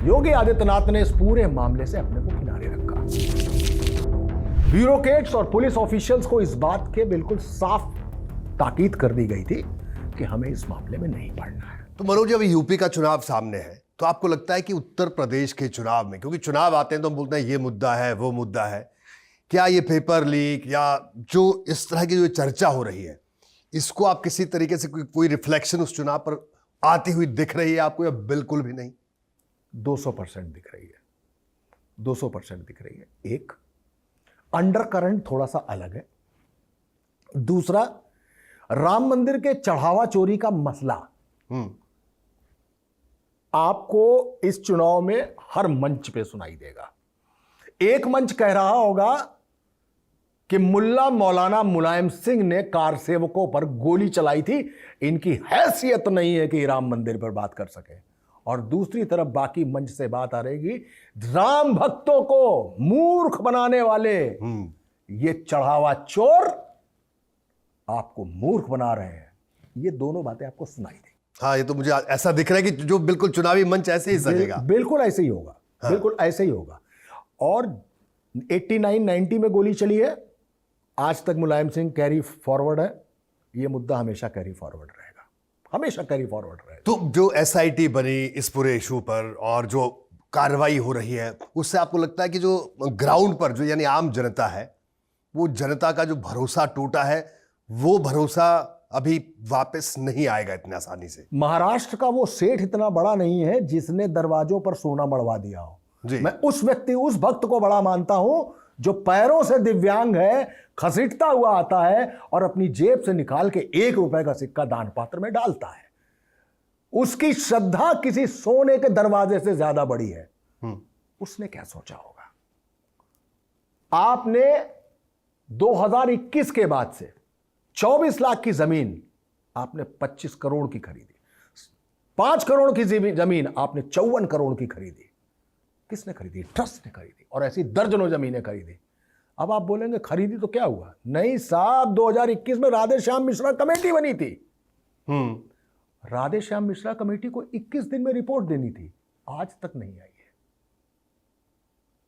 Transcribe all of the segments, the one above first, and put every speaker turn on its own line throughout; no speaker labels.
योगी आदित्यनाथ ने इस पूरे मामले से अपने को किनारे रखा। ब्यूरोक्रेट्स और पुलिस ऑफिशियल्स को इस बात के बिल्कुल साफ ताकीद कर दी गई थी कि हमें इस मामले में नहीं पड़ना है।
तो मनोज जी, अभी यूपी का चुनाव सामने है, तो आपको लगता है कि उत्तर प्रदेश के चुनाव में, क्योंकि चुनाव आते हैं तो हम बोलते हैं ये मुद्दा है वो मुद्दा है, क्या ये पेपर लीक या जो इस तरह की जो चर्चा हो रही है, इसको आप किसी तरीके से कोई रिफ्लेक्शन उस चुनाव पर आती हुई दिख रही है आपको, या बिल्कुल भी नहीं?
200% दिख रही है, 200% दिख रही है। एक, अंडर करंट थोड़ा सा अलग है। दूसरा, राम मंदिर के चढ़ावा चोरी का मसला आपको इस चुनाव में हर मंच पे सुनाई देगा। एक मंच कह रहा होगा कि मुल्ला मौलाना मुलायम सिंह ने कार सेवकों पर गोली चलाई थी, इनकी हैसियत नहीं है कि राम मंदिर पर बात कर सके। और दूसरी तरफ बाकी मंच से बात आ रहेगी, राम भक्तों को मूर्ख बनाने वाले ये चढ़ावा चोर आपको मूर्ख बना रहे हैं। ये दोनों बातें आपको सुनाई देंगी।
हाँ, ये तो मुझे ऐसा दिख रहा है कि जो बिल्कुल चुनावी मंच ऐसे ही सजेगा।
बिल्कुल ऐसे ही होगा। हाँ। बिल्कुल ऐसे ही होगा। और 89-90 में गोली चली है, आज तक मुलायम सिंह कैरी फॉरवर्ड है। ये मुद्दा हमेशा कैरी फॉरवर्ड रहेगा, हमेशा कैरी फॉरवर्ड रहेगा।
तो जो एसआईटी बनी इस पूरे इशू पर और जो कार्रवाई हो रही है, उससे आपको लगता है कि जो ग्राउंड पर जो यानी आम जनता है, वो जनता का जो भरोसा टूटा है, वो भरोसा अभी वापस नहीं आएगा इतनी आसानी से?
महाराष्ट्र का वो सेठ इतना बड़ा नहीं है जिसने दरवाजों पर सोना मढ़वा दिया हो। मैं उस व्यक्ति, उस भक्त को बड़ा मानता हूं जो पैरों से दिव्यांग है, खसीटता हुआ आता है और अपनी जेब से निकाल के 1 रुपए का सिक्का दान पात्र में डालता है। उसकी श्रद्धा किसी सोने के दरवाजे से ज्यादा बड़ी है। उसने क्या सोचा होगा? आपने 2021 के बाद से 24 लाख की जमीन आपने 25 करोड़ की खरीदी, 5 करोड़ की जमीन आपने 54 करोड़ की खरीदी। किसने खरीदी? ट्रस्ट ने खरीदी। और ऐसी दर्जनों जमीनें खरीदी। अब आप बोलेंगे खरीदी तो क्या हुआ? नहीं साहब, 2021 में राधे श्याम मिश्रा कमेटी बनी थी। राधे श्याम मिश्रा कमेटी को 21 दिन में रिपोर्ट देनी थी, आज तक नहीं आई है,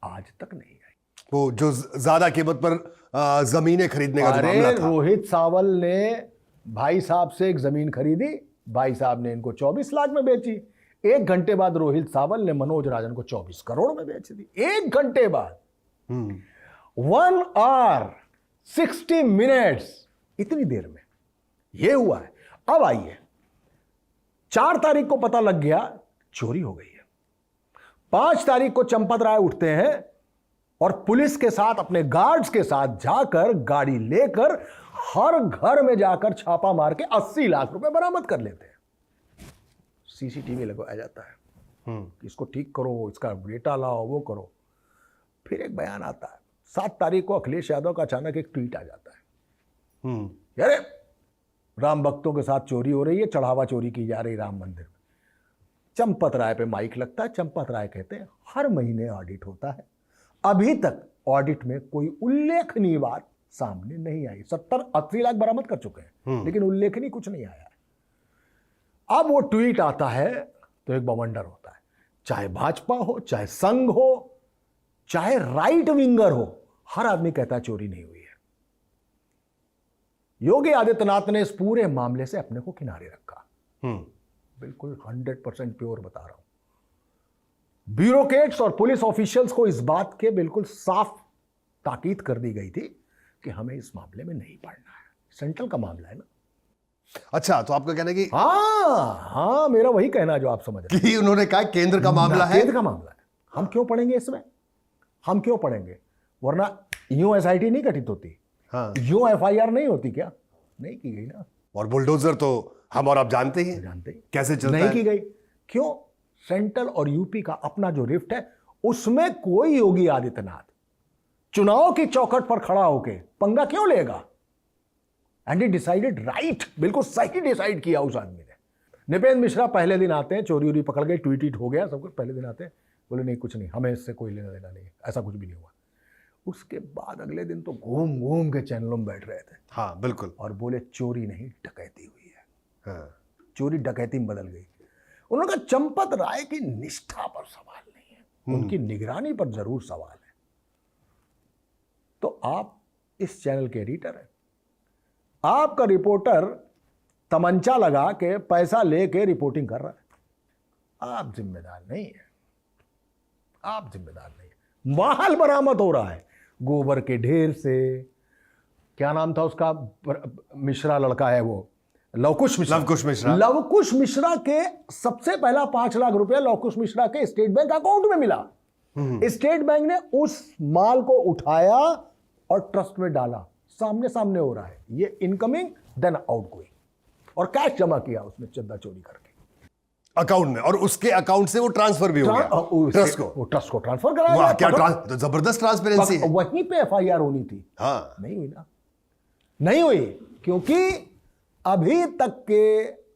आज तक नहीं आई।
वो जो ज्यादा कीमत पर जमीनें खरीदने का जो मामला था,
रोहित सावल ने भाई साहब से एक जमीन खरीदी, भाई साहब ने इनको 24 लाख में बेची। 1 घंटे बाद रोहित सावल ने मनोज राजन को 24 करोड़ में बेच दी। 1 घंटे बाद, 1 आवर 60 मिनट्स, इतनी देर में यह हुआ है। अब आइए, 4 तारीख को पता लग गया चोरी हो गई है। 5 तारीख को चंपत राय उठते हैं और पुलिस के साथ, अपने गार्ड्स के साथ जाकर, गाड़ी लेकर हर घर में जाकर छापा मार के 80 लाख रुपए बरामद कर लेते हैं। सीसीटीवी लगवाया जाता है, इसको ठीक करो, इसका डेटा लाओ, वो करो। फिर एक बयान आता है। 7 तारीख को अखिलेश यादव का अचानक एक ट्वीट आ जाता है, यारे राम भक्तों के साथ चोरी हो रही है, चढ़ावा चोरी की जा रही राम मंदिर में। चंपत राय पे माइक लगता है। चंपत राय कहते हैं हर महीने ऑडिट होता है, अभी तक ऑडिट में कोई उल्लेखनीय बात सामने नहीं आई। 70-80 लाख बरामद कर चुके हैं, लेकिन उल्लेखनीय कुछ नहीं आया है। अब वो ट्वीट आता है तो एक बवंडर होता है। चाहे भाजपा हो, चाहे संघ हो, चाहे राइट विंगर हो, हर आदमी कहता है चोरी नहीं हुई है। योगी आदित्यनाथ ने इस पूरे मामले से अपने को किनारे रखा। बिल्कुल 100% प्योर बता रहा हूं। ब्यूरोक्रेट्स और पुलिस ऑफिशियल्स को इस बात के बिल्कुल साफ ताकीद कर दी गई थी कि हमें इस मामले में नहीं पड़ना है। सेंट्रल का मामला है ना।
अच्छा, तो आपका कहना है कि
हाँ, मेरा वही कहना है जो आप समझ रहे हैं
कि उन्होंने कहा केंद्र का मामला है,
केंद्र का मामला है। हम क्यों पढ़ेंगे इसमें? हम क्यों पढ़ेंगे? वरना यूं एसआईटी नहीं गठित होती, यूं एफआईआर नहीं होती क्या? नहीं की गई ना।
और बुलडोजर तो हम और आप जानते ही कैसे चलता है।
नहीं की गई। क्यों? सेंट्रल और यूपी का अपना जो रिफ्ट है, उसमें कोई योगी आदित्यनाथ चुनाव की चौखट पर खड़ा होके पंगा क्यों लेगा? एंड ही डिसाइडेड राइट, बिल्कुल सही डिसाइड किया उस आदमी ने। नृपेंद्र मिश्रा पहले दिन आते हैं, चोरी उरी पकड़ गए, ट्वीट हो गया सब कुछ। पहले दिन आते हैं, बोले नहीं कुछ नहीं, हमें इससे कोई लेना देना नहीं, ऐसा कुछ भी नहीं हुआ। उसके बाद अगले दिन तो घूम घूम के चैनलों में बैठ रहे थे।
हाँ बिल्कुल।
और बोले चोरी नहीं डकैती हुई है। हाँ, चोरी डकैती में बदल गई। उन्होंने कहा चंपत राय की निष्ठा पर सवाल उनकी निगरानी पर जरूर सवाल है। तो आप इस चैनल के एडिटर हैं, आपका रिपोर्टर तमंचा लगा के पैसा लेके रिपोर्टिंग कर रहा है, आप जिम्मेदार नहीं है, आप जिम्मेदार नहीं है। माल बरामद हो रहा है गोबर के ढेर से, क्या नाम था उसका, मिश्रा लड़का है वो, लवकुश मिश्रा। लवकुश मिश्रा के सबसे पहला 5 लाख रुपया लवकुश मिश्रा के स्टेट बैंक अकाउंट में मिला। स्टेट बैंक ने उस माल को उठाया और ट्रस्ट में डाला, सामने सामने हो रहा है, ये इनकमिंग देन आउटगोइंग, और कैश जमा किया उसने चंदा चोरी करके
अकाउंट में, और उसके अकाउंट से वो ट्रांसफर भी हो गया ट्रस्ट को,
ट्रस्ट को ट्रांसफर कराया।
वाह, क्या तो जबरदस्त ट्रांसपेरेंसी है।
वहीं पे एफआईआर होनी थी,
हाँ,
नहीं हुई ना, नहीं हुई, क्योंकि अभी तक के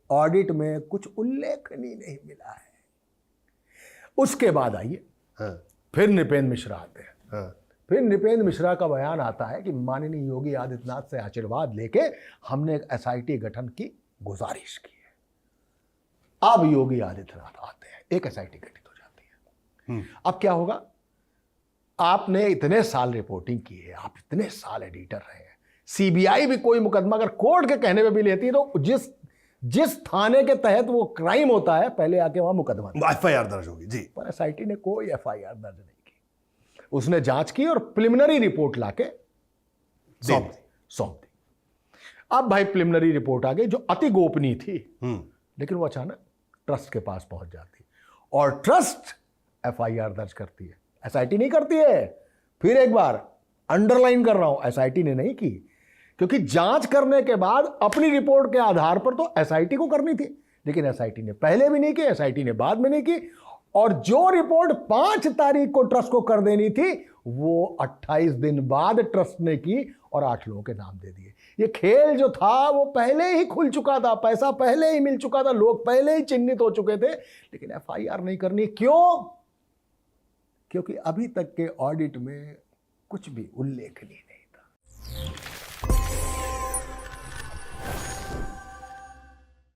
ऑडिट में कुछ उल्लेखनीय नहीं मिला है। उसके बाद आइए,
हाँ,
फिर नृपेंद्र मिश्रा आते हैं।
हाँ,
फिर नृपेंद्र मिश्रा का बयान आता है कि माननीय योगी आदित्यनाथ से आशीर्वाद लेके हमने एक एसआईटी गठन की गुजारिश की है। अब योगी आदित्यनाथ आते हैं, एक एसआईटी गठित हो जाती है। अब क्या होगा, आपने इतने साल रिपोर्टिंग की है, आप इतने साल एडिटर रहे हैं, सीबीआई भी कोई मुकदमा अगर कोर्ट के कहने पे भी लेती है तो जिस थाने के तहत वो क्राइम होता है पहले आके वहां मुकदमा
एफआईआर दर्ज होगी जी,
पर एसआईटी ने कोई एफआईआर दर्ज नहीं की। उसने जांच की और प्रिलिमिनरी रिपोर्ट लाके सौंप दी। अब भाई प्रिलिमिनरी रिपोर्ट आ गई जो अति गोपनीय थी, लेकिन वो अचानक ट्रस्ट के पास पहुंच जाती और ट्रस्ट एफआईआर दर्ज करती है, एसआईटी नहीं करती है। फिर एक बार अंडरलाइन कर रहा हूं, एसआईटी ने नहीं की, क्योंकि जांच करने के बाद अपनी रिपोर्ट के आधार पर तो एसआईटी को करनी थी, लेकिन एसआईटी ने पहले भी नहीं की, एसआईटी ने बाद में नहीं की, और जो रिपोर्ट 5 तारीख को ट्रस्ट को कर देनी थी वो 28 दिन बाद ट्रस्ट ने की और 8 लोगों के नाम दे दिए। ये खेल जो था वो पहले ही खुल चुका था, पैसा पहले ही मिल चुका था, लोग पहले ही चिन्हित हो चुके थे, लेकिन एफआईआर नहीं करनी। क्यों? क्योंकि अभी तक के ऑडिट में कुछ भी उल्लेखनीय नहीं था।